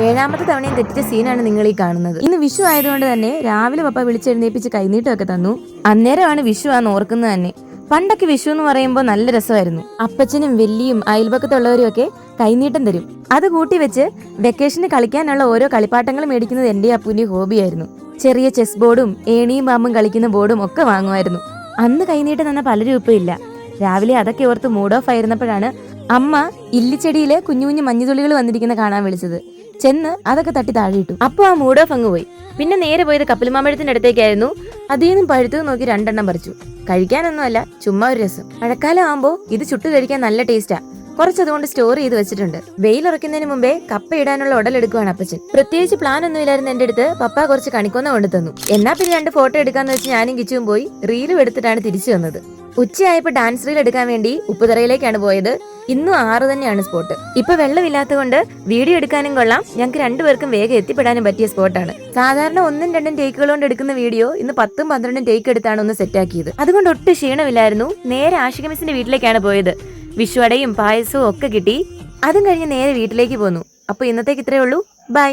7ാമത്തെ തവണയും തെറ്റിച്ച സീനാണ് നിങ്ങൾ ഈ കാണുന്നത്. ഇന്ന് വിഷു ആയതുകൊണ്ട് തന്നെ രാവിലെ പപ്പ വിളിച്ചെഴുന്നേപ്പിച്ച് കൈനീട്ടമൊക്കെ തന്നു. അന്നേരമാണ് വിഷു ആന്ന് ഓർക്കുന്നത് തന്നെ. പണ്ടൊക്കെ വിഷു എന്ന് പറയുമ്പോൾ നല്ല രസമായിരുന്നു. അപ്പച്ചനും വെല്ലിയും അയൽപക്കത്തുള്ളവരും ഒക്കെ കൈനീട്ടം തരും. അത് കൂട്ടി വെച്ച് വെക്കേഷന് കളിക്കാനുള്ള ഓരോ കളിപ്പാട്ടങ്ങൾ മേടിക്കുന്നത് എന്റെ അപ്പൂന്റെ ഹോബിയായിരുന്നു. ചെറിയ ചെസ് ബോർഡും ഏണിയും പാമ്പും കളിക്കുന്ന ബോർഡും ഒക്കെ വാങ്ങുമായിരുന്നു. അന്ന് കൈനീട്ടം തന്ന പലരും ഇപ്പൊ ഇല്ല. രാവിലെ അതൊക്കെ ഓർത്ത് മൂഡ് ഓഫ് ആയിരുന്നപ്പോഴാണ് അമ്മ ഇല്ലിച്ചെടിയില് കുഞ്ഞു കുഞ്ഞു മഞ്ഞുതുള്ളികൾ വന്നിരിക്കുന്ന കാണാൻ വിളിച്ചത്. ചെന്ന് അതൊക്കെ തട്ടി താഴെയിട്ടു. അപ്പൊ ആ മൂഡ് ഓഫ് അങ്ങ് പോയി. പിന്നെ നേരെ പോയത് കപ്പലുമാമ്പഴത്തിന്റെ അടുത്തേക്കായിരുന്നു. അതിൽ നിന്നും പഴുത്തത് നോക്കി 2 എണ്ണം പറിച്ചു. കഴിക്കാനൊന്നുമല്ല, ചുമ്മാ ഒരു രസം. മഴക്കാലം ആകുമ്പോ ഇത് ചുട്ടു കഴിക്കാൻ നല്ല ടേസ്റ്റാ. കുറച്ചതുകൊണ്ട് സ്റ്റോർ ചെയ്ത് വെച്ചിട്ടുണ്ട്. വെയിലുറക്കുന്നതിന് മുമ്പേ കപ്പ ഇടാനുള്ള ഉടലെടുക്കുവാണ് അപ്പച്ചൻ. പ്രത്യേകിച്ച് പ്ലാൻ ഒന്നും ഇല്ലായിരുന്നു എന്റെ അടുത്ത്. പപ്പ കുറച്ച് കണിക്കൊന്ന കൊണ്ടു തന്നു. എന്നാ പിന്നെ 2 ഫോട്ടോ എടുക്കാന്ന് വെച്ച് ഞാനും കിച്ചും പോയി റീലും എടുത്തിട്ടാണ് തിരിച്ചു വന്നത്. ഉച്ചയായപ്പോ ഡാൻസ് റീൽ എടുക്കാൻ വേണ്ടി ഉപ്പുതറയിലേക്കാണ് പോയത്. ഇന്നും 6 തന്നെയാണ് സ്പോട്ട്. ഇപ്പൊ വെള്ളമില്ലാത്തതുകൊണ്ട് വീഡിയോ എടുക്കാനും കൊള്ളാം. ഞങ്ങൾക്ക് 2 പേർക്കും വേഗം എത്തിപ്പെടാനും പറ്റിയ സ്പോട്ടാണ്. സാധാരണ 1ഉം 2ഉം ടേക്കുകൾ കൊണ്ട് എടുക്കുന്ന വീഡിയോ ഇന്ന് 10ഉം 12ഉം ടേക്ക് എടുത്താണ് ഒന്ന് സെറ്റാക്കിയത്. അതുകൊണ്ട് ഒട്ടും ക്ഷീണമില്ലായിരുന്നു. നേരെ ആഷിക മിസ്സിന്റെ വീട്ടിലേക്കാണ് പോയത്. വിഷുവടയും പായസവും ഒക്കെ കിട്ടി. അതും കഴിഞ്ഞ് നേരെ വീട്ടിലേക്ക് പോന്നു. അപ്പൊ ഇന്നത്തേക്ക് ഇത്രയേ ഉള്ളൂ. ബൈ.